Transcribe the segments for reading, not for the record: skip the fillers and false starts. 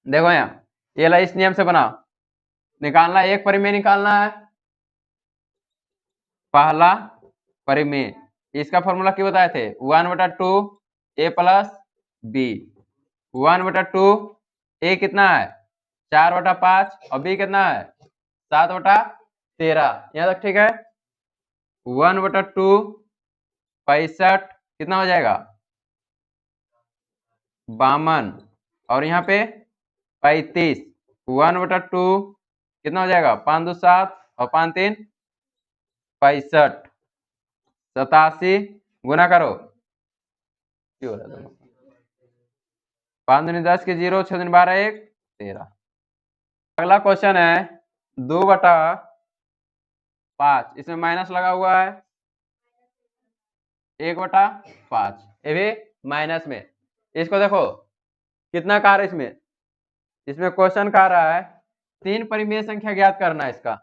देखो यहाँ ये ला इस नियम से बना, निकालना एक परिमेय निकालना है, पहला परिमेय इसका फॉर्मूला क्यों बताए थे, 1/2 a प्लस बी। 1/2 a कितना है 4/5 और b कितना है 7/13। यहाँ तक ठीक है। 1/2 65 कितना हो जाएगा 52 और यहाँ पे 35। 1/2 कितना हो जाएगा 5 2 7 और 5 3 65। 87 गुना करो, 5 दूनी 10 के 0, 6 दूनी 12 1 13। अगला क्वेश्चन है 2/5, इसमें माइनस लगा हुआ है 1/5, ये भी माइनस में। इसको देखो कितना कार इसमें, इसमें क्वेश्चन कह रहा है 3 परिमेय संख्या ज्ञात करना है इसका।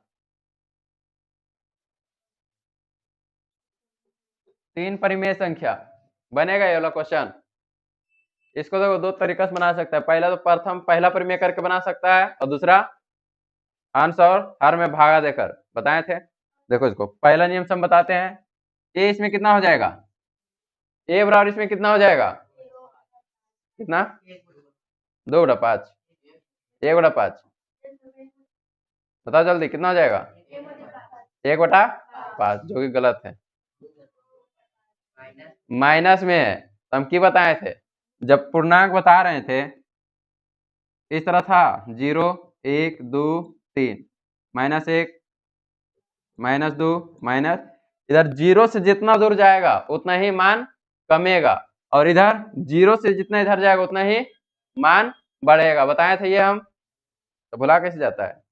3 परिमेय संख्या बनेगा ये वाला क्वेश्चन। इसको देखो दो तरीका से बना सकता है, पहला तो प्रथम पहला परिमेय करके बना सकता है और दूसरा अंश और हर में भागा देकर बताए थे। देखो इसको पहला नियम से हम बताते हैं, ए इसमें कितना हो जाएगा, ए बराबर इसमें कितना हो जाएगा, कितना 2/5, 1/5 बताओ जल्दी कितना हो जाएगा 1/5, जो कि गलत है, माइनस में है। तो हम की बताए थे, जब पूर्णांक बता रहे थे इस तरह था 0 1 2 3 -1 -2 माइनस, इधर 0 से जितना दूर जाएगा उतना ही मान कमेगा और इधर 0 से जितना इधर जाएगा उतना ही मान बढ़ेगा, बताए थे ये हम। तो भुला कैसे जाता है।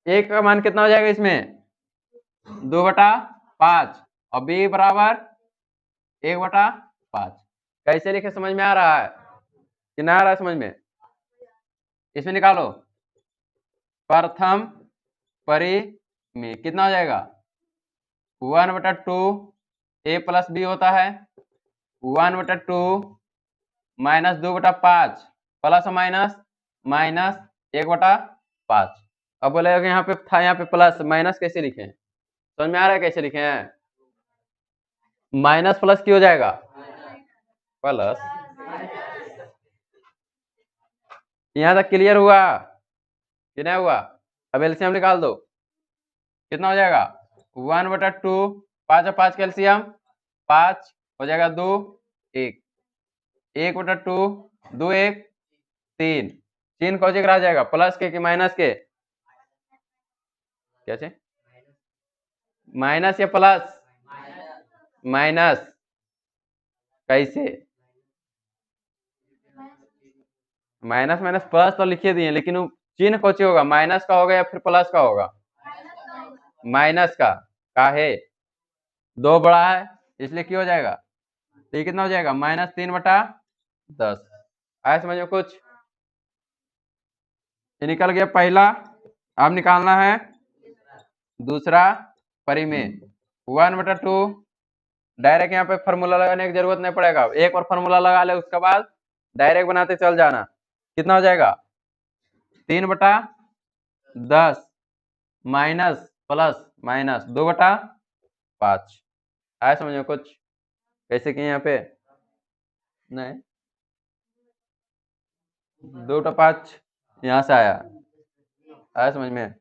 एक का मान कितना हो जाएगा इसमें 2/5 और b बराबर 1/5। कैसे लिखे समझ में आ रहा है कि ना आ रहा है समझ में। इसमें निकालो प्रथम परिमेय कितना हो जाएगा 1/2 a प्लस b होता है 1/2 -2/5 प्लस माइनस -1/5। अब बोलेगा कि यहाँ पे था, यहाँ पे प्लस माइनस कैसे लिखे, समझ में आ रहा है कैसे लिखे हैं। माइनस प्लस क्यों हो जाएगा प्लस, यहाँ तक क्लियर हुआ कि नहीं हुआ। अब एलसीएम निकाल दो, कितना हो जाएगा 1/2 5 और 5 कैल्सियम 5 हो जाएगा 2 1 1/2 2 1 3 3 कौन से रह जाएगा प्लस के कि माइनस के, कैसे माइनस या प्लस, माइनस कैसे, माइनस माइनस प्लस तो लिखे दिए लेकिन चिन्ह कौन होगा, माइनस का होगा या फिर प्लस का होगा, माइनस का काहे 2 बड़ा है इसलिए क्या हो जाएगा, तो कितना हो जाएगा -3/10। आया समझ में कुछ, ये निकल गया पहला। अब निकालना है दूसरा परिमेय 1/2। डायरेक्ट यहाँ पे फॉर्मूला लगाने की जरूरत नहीं पड़ेगा, एक और फॉर्मूला लगा ले उसके बाद डायरेक्ट बनाते चल जाना। कितना हो जाएगा 3/10 माइनस प्लस माइनस 2/5। आया समझ में कुछ, कैसे किए यहाँ पे, नहीं 2/5 यहाँ से आया, आया समझ में।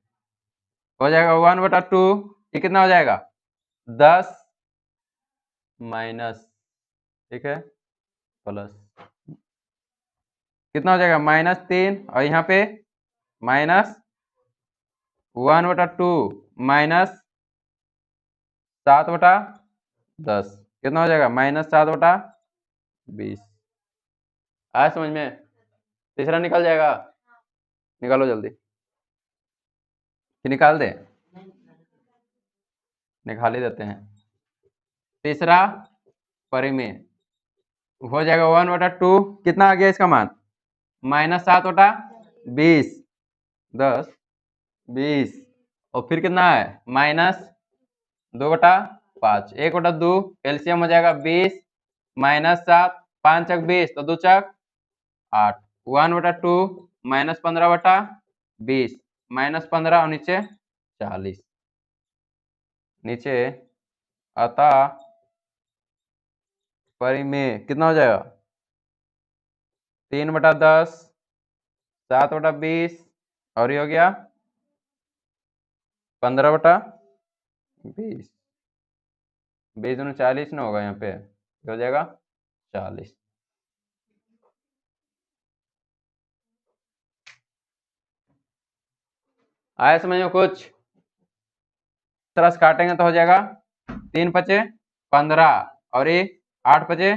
हो जाएगा 1/2, ये कितना हो जाएगा 10 माइनस, ठीक है प्लस कितना हो जाएगा -3 और यहाँ पे -1/2 माइनस 7/10 कितना हो जाएगा -7/20। आया समझ में। तीसरा निकल जाएगा, निकालो जल्दी, कि निकाल दे, निकाल ही देते हैं। तीसरा परिमेय हो जाएगा 1/2, कितना आ गया इसका मान -7/20 10 20 और फिर कितना है -2/5 1/2 एलसीएम हो जाएगा 20 -7 5 × 20 तो 2 × 8, 1/2 -15/20, -15 और नीचे 40, नीचे अतः परिमेय कितना हो जाएगा 3/10, 7/20 और ये हो गया 15/20, 20 दूनी 40 ना होगा, यहाँ पे हो जाएगा 40। आया समझ में कुछ? तरह से काटेंगे तो हो जाएगा 3 पचे 15 और ये 8 पचे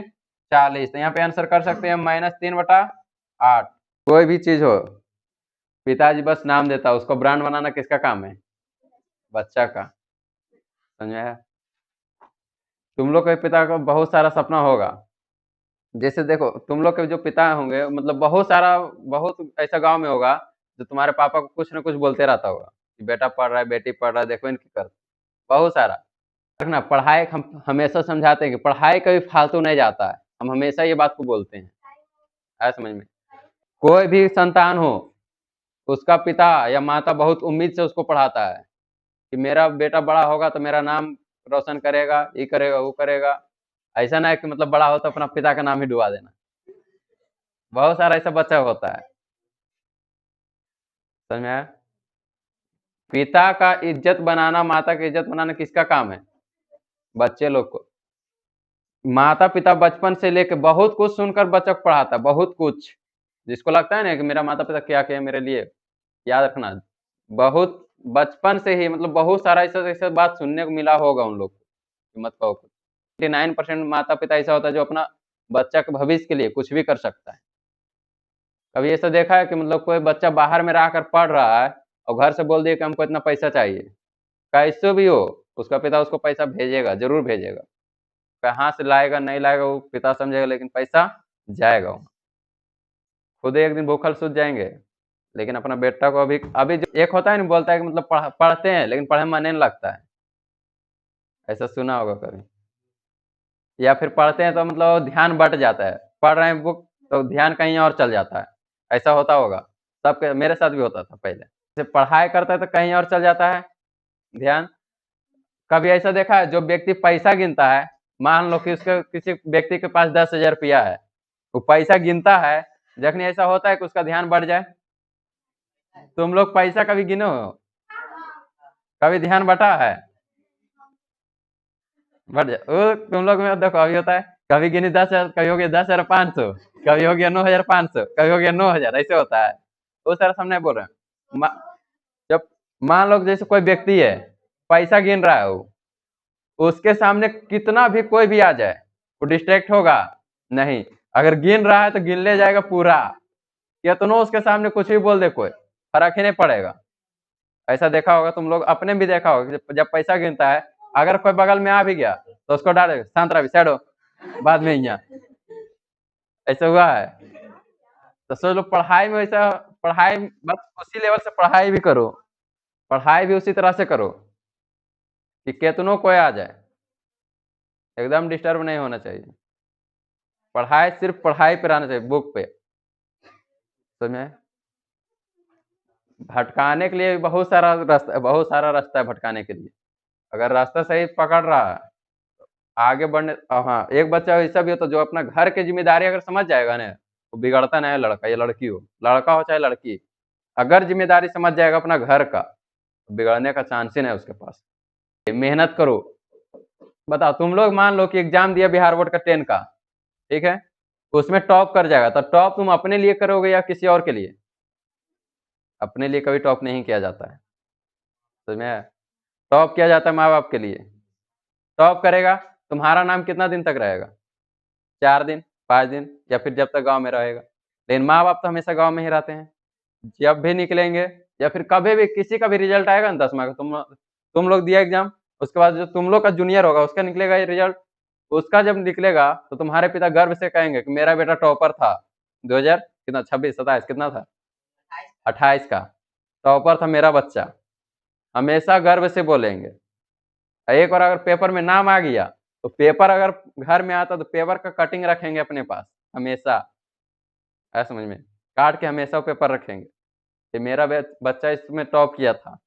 40, तो यहाँ पे आंसर कर सकते हैं -3/8। कोई भी चीज हो, पिताजी बस नाम देता, उसको ब्रांड बनाना किसका काम है? बच्चा का। समझ में आया? तुम लोग के पिता को बहुत सारा सपना होगा, जैसे देखो तुम लोग के जो पिता होंगे, मतलब बहुत ऐसा गांव में होगा जो तुम्हारे पापा को कुछ ना कुछ बोलते रहता होगा कि बेटा पढ़ रहा है, बेटी पढ़ रहा है, देखो इनकी कर, बहुत सारा ना। पढ़ाई हम हमेशा समझाते हैं कि पढ़ाई कभी फालतू नहीं जाता है, हम हमेशा ये बात को बोलते हैं। आया समझ में? कोई भी संतान हो, उसका पिता या माता बहुत उम्मीद से उसको पढ़ाता है कि मेरा बेटा बड़ा होगा तो मेरा नाम रोशन करेगा, ये करेगा वो करेगा। ऐसा ना है कि मतलब बड़ा हो तो अपना पिता का नाम ही डुबा देना। बहुत सारा ऐसा बच्चा होता है। समझ में आया? पिता का इज्जत बनाना, माता की इज्जत बनाना किसका काम है? बच्चे लोग को। माता पिता बचपन से लेकर बहुत कुछ सुनकर बच्चा को पढ़ाता है, बहुत कुछ। जिसको लगता है ना कि मेरा माता पिता क्या किया मेरे लिए, याद रखना, बहुत बचपन से ही मतलब बहुत सारा ऐसा ऐसा बात सुनने को मिला होगा उन लोग को, मत कहो कुछ। 99% माता पिता ऐसा होता है जो अपना बच्चा के भविष्य के लिए कुछ भी कर सकता है। कभी ऐसा देखा है कि मतलब कोई बच्चा बाहर में रहकर पढ़ रहा है और घर से बोल दिया कि हमको इतना पैसा चाहिए, कैसे भी हो उसका पिता उसको पैसा भेजेगा, जरूर भेजेगा। कहाँ से लाएगा नहीं लाएगा वो पिता समझेगा, लेकिन पैसा जाएगा। खुद एक दिन भूखल सूझ जाएंगे, लेकिन अपना बेटा को अभी अभी जो एक होता है ना, बोलता है कि मतलब पढ़ते हैं लेकिन पढ़े में मन नहीं लगता है, ऐसा सुना होगा कभी। या फिर पढ़ते हैं तो मतलब ध्यान बट जाता है, पढ़ रहे हैं बुक तो ध्यान कहीं और चल जाता है, ऐसा होता होगा सबके, मेरे साथ भी होता था पहले। जब पढ़ाई करता है तो कहीं और चल जाता है ध्यान। कभी ऐसा देखा है जो व्यक्ति पैसा गिनता है, मान लो कि उसके किसी व्यक्ति के पास 10,000 रुपया है, वो पैसा गिनता है, जखनी ऐसा होता है कि उसका ध्यान बढ़ जाए। तुम लोग पैसा कभी गिनो हो? कभी ध्यान बटा है? बढ़ जाए वो तुम लोग में देखो अभी होता है, कभी गिनी 10,000, कभी हो गया 10,500, कभी हो गया 9,500, कभी हो गया 9,000, ऐसे होता है। वो सारा सामने बोल रहे हैं। जब मान लो जैसे कोई व्यक्ति है पैसा गिन रहा है, वो उसके सामने कितना भी कोई भी आ जाए वो डिस्ट्रैक्ट होगा नहीं। अगर गिन रहा है तो गिन ले जाएगा पूरा, या तो नो उसके सामने कुछ भी बोल दे कोई फर्क ही नहीं पड़ेगा। ऐसा देखा होगा तुम लोग, अपने भी देखा होगा जब पैसा गिनता है, अगर कोई बगल में आ भी गया तो उसको डालेगा शांत रहा साइड हो, बाद में यहाँ ऐसा हुआ है। तो सोच लो पढ़ाई में ऐसा, पढ़ाई बस उसी लेवल से पढ़ाई भी करो, पढ़ाई भी उसी तरह से करो कि कितनों कोई आ जाए एकदम डिस्टर्ब नहीं होना चाहिए। पढ़ाई सिर्फ पढ़ाई पे रहना चाहिए, बुक पे। समझे? भटकाने के लिए बहुत सारा रास्ता है, बहुत सारा रास्ता है भटकाने के लिए। अगर रास्ता सही पकड़ रहा है आगे बढ़ने। हाँ, एक बच्चा ऐसा भी होता जो अपना घर की जिम्मेदारी अगर समझ जाएगा ना, वो बिगड़ता नहीं है, लड़का या लड़की हो, लड़का हो चाहे लड़की, अगर जिम्मेदारी समझ जाएगा अपना घर का, तो बिगड़ने का चांस ही नहीं उसके पास। मेहनत करो। बताओ तुम लोग मान लो कि एग्जाम दिया बिहार बोर्ड का 10 का, ठीक है, उसमें टॉप कर जाएगा, तो टॉप तुम अपने लिए करोगे या किसी और के लिए? अपने लिए कभी टॉप नहीं किया जाता है। समझ में? टॉप किया जाता है माँ बाप के लिए। टॉप करेगा, तुम्हारा नाम कितना दिन तक रहेगा? 4 दिन, 5 दिन, या फिर जब तक गांव में रहेगा। लेकिन माँ बाप तो हमेशा गांव में ही रहते हैं। जब भी निकलेंगे या फिर कभी भी किसी का भी रिजल्ट आएगा ना 10वां का, तुम लोग दिया एग्जाम, उसके बाद जो तुम लोग का जूनियर होगा उसका निकलेगा ये रिजल्ट, उसका जब निकलेगा तो तुम्हारे पिता गर्व से कहेंगे कि मेरा बेटा टॉपर था 2000 कितना 26 27 कितना था 28 का टॉपर था मेरा बच्चा, हमेशा गर्व से बोलेंगे। एक बार अगर पेपर में नाम आ गया तो पेपर अगर घर में आता तो पेपर का कटिंग रखेंगे अपने पास हमेशा, ऐसा समझ में, काट के हमेशा पेपर रखेंगे कि मेरा बच्चा इसमें टॉप किया था।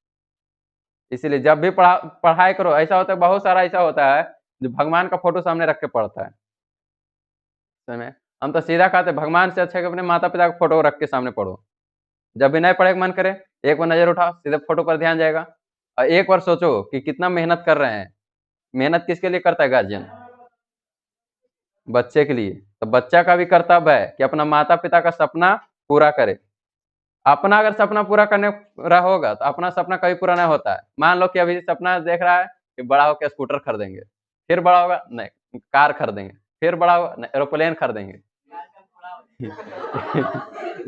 इसीलिए जब भी पढ़ाई करो, ऐसा होता है, बहुत सारा ऐसा होता है जो भगवान का फोटो सामने रख के पढ़ता है। समझ में, हम तो सीधा कहते भगवान से अच्छा कि अपने माता पिता का फोटो रख के सामने पढ़ो। जब भी नहीं पढ़े मन करे, एक बार नजर उठाओ, सीधे फोटो पर ध्यान जाएगा। और एक बार सोचो कि कितना मेहनत कर रहे हैं। मेहनत किसके लिए करता है गार्जियन? बच्चे के लिए। तो बच्चा का भी कर्तव्य है कि अपना माता पिता का सपना पूरा करे। अपना अगर सपना पूरा करने रहा होगा तो अपना सपना कभी पूरा नहीं होता है। मान लो कि अभी सपना देख रहा है कि बड़ा होकर स्कूटर खरीदेंगे, फिर बड़ा होगा नहीं कार खरीदेंगे, फिर बड़ा होगा नहीं एरोप्लेन खरीदेंगे।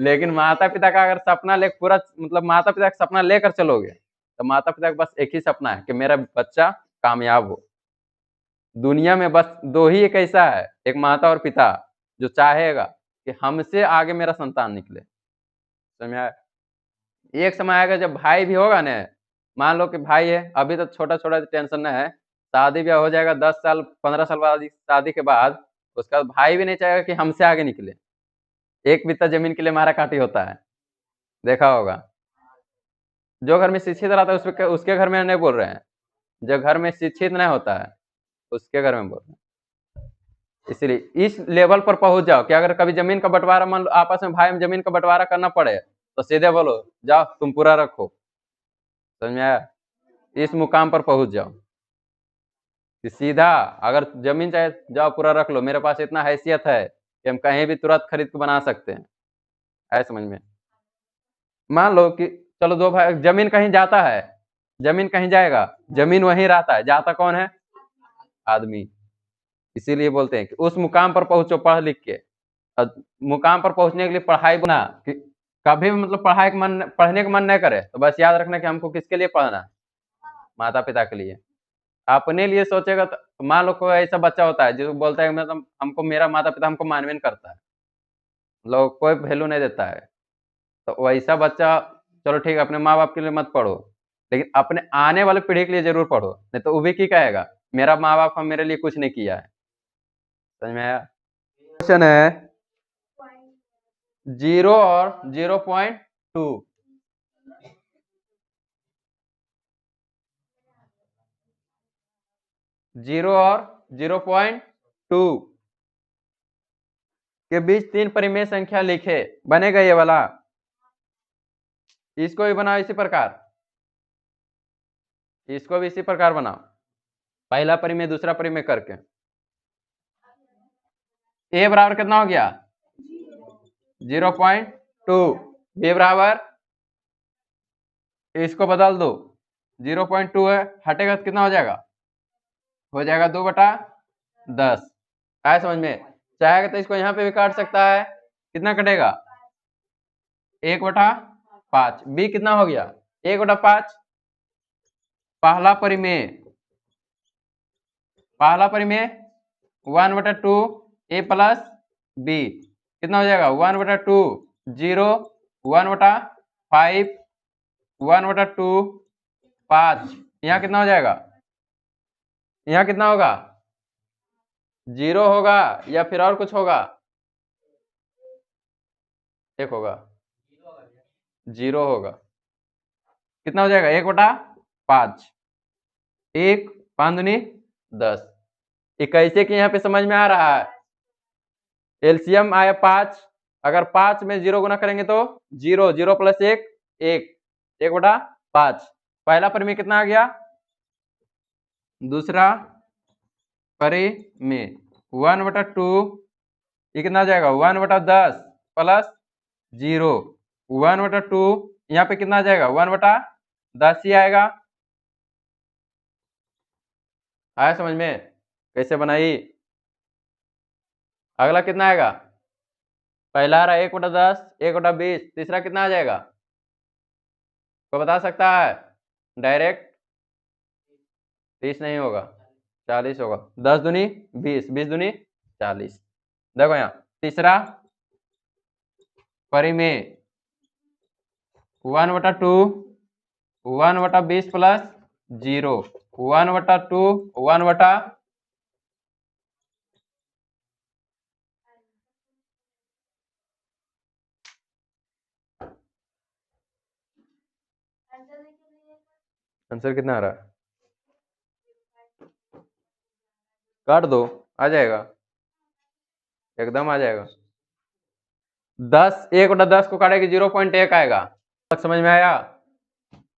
लेकिन माता पिता का अगर सपना ले पूरा, मतलब माता पिता का सपना लेकर चलोगे तो माता पिता का बस एक ही सपना है कि मेरा बच्चा कामयाब हो। दुनिया में बस दो ही एक ऐसा है, एक माता और पिता, जो चाहेगा कि हमसे आगे मेरा संतान निकले। समझ में आया? एक समय आएगा जब भाई भी होगा ना, मान लो कि भाई है अभी तो छोटा छोटा टेंशन नहीं है, शादी ब्याह हो जाएगा 10 साल 15 साल बाद, शादी के बाद उसका भाई भी नहीं चाहेगा कि हमसे आगे निकले। एक बित्ता जमीन के लिए मारा काटी होता है, देखा होगा। जो घर में शिक्षित रहता है उसके घर में नहीं बोल रहे हैं, जो घर में शिक्षित नहीं होता है उसके घर में बोल रहे हैं। इसलिए इस लेवल पर पहुंच जाओ कि अगर कभी जमीन का बंटवारा, मान लो आपस में भाई में जमीन का बंटवारा करना पड़े तो सीधे बोलो जाओ तुम पूरा रखो। समझ में आया? इस मुकाम पर पहुंच जाओ कि सीधा अगर जमीन चाहे जाओ पूरा रख लो, मेरे पास इतना हैसियत है कि हम कहीं भी तुरंत खरीद के बना सकते हैं। ऐसा समझ में। मान लो कि चलो दो भाई, जमीन कहीं जाता है, जमीन कहीं जाएगा, जमीन वहीं रहता है, जाता कौन है? आदमी। इसीलिए बोलते हैं कि उस मुकाम पर पहुंचो पढ़ लिख के। मुकाम पर पहुंचने के लिए पढ़ाई बना कि कभी भी मतलब पढ़ने का मन नहीं करे तो बस याद रखना कि हमको किसके लिए पढ़ना है? माता पिता के लिए। अपने लिए सोचेगा तो मान लो कोई ऐसा बच्चा होता है जो बोलता है मतलब हमको मेरा माता पिता हमको मानवेन करता है, लोग कोई वैल्यू नहीं देता है, तो वैसा बच्चा चलो ठीक है अपने माँ बाप के लिए मत पढ़ो, लेकिन अपने आने वाले पीढ़ी के लिए जरूर पढ़ो, नहीं तो वो भी क्या कहेगा मेरा माँ बाप हम मेरे लिए कुछ नहीं किया है। समझ में आया? क्वेश्चन है 0 और 0.2। 0 और 0.2 के बीच 3 परिमेय संख्या लिखे, बनेगा ये वाला। इसको भी बनाओ इसी प्रकार, इसको भी इसी प्रकार बनाओ, पहला परिमेय दूसरा परिमेय करके। ए बराबर कितना हो गया? 0.2। बी बराबर, इसको बदल दो, 0.2 है, हटेगा तो कितना हो जाएगा? हो जाएगा 2/10। आया समझ में? चाहेगा तो इसको यहाँ पे भी काट सकता है, कितना कटेगा? 1/5। बी कितना हो गया? 1/5। पहला परिमेय 1/2 ए प्लस बी कितना हो जाएगा? 1/2 0 1/5 1/2 5। यहाँ कितना हो जाएगा? यहाँ कितना होगा? 0 होगा या फिर और कुछ होगा? एक होगा, 0 होगा। कितना हो जाएगा? 1/5। 1 5 दूनी 10। ये कैसे कि यहाँ पे समझ में आ रहा है? एलसीएम आया 5, अगर 5 में 0 गुना करेंगे तो 0 0 प्लस 1 1 1/5। पहला परिमेय कितना आ गया? दूसरा परिमेय 1/2, ये कितना आ जाएगा? 1/10 प्लस 0 1/2, यहाँ पे कितना आ जाएगा? 1/10 ही आएगा। आया समझ में कैसे बनाई? अगला कितना आएगा? पहला आ रहा 1/10 1/20, तीसरा कितना आ जाएगा? कोई बता सकता है? डायरेक्ट 30 नहीं होगा, 40 होगा। 10 दूनी 20 20 दूनी 40। देखो यहाँ तीसरा परिमेय 1/2 1/20 प्लस 0 1/2 1/, आंसर कितना आ रहा है? काट दो, आ जाएगा, एकदम आ जाएगा। 10, 1/10 को काटेगी 0.1 आएगा। समझ में आया?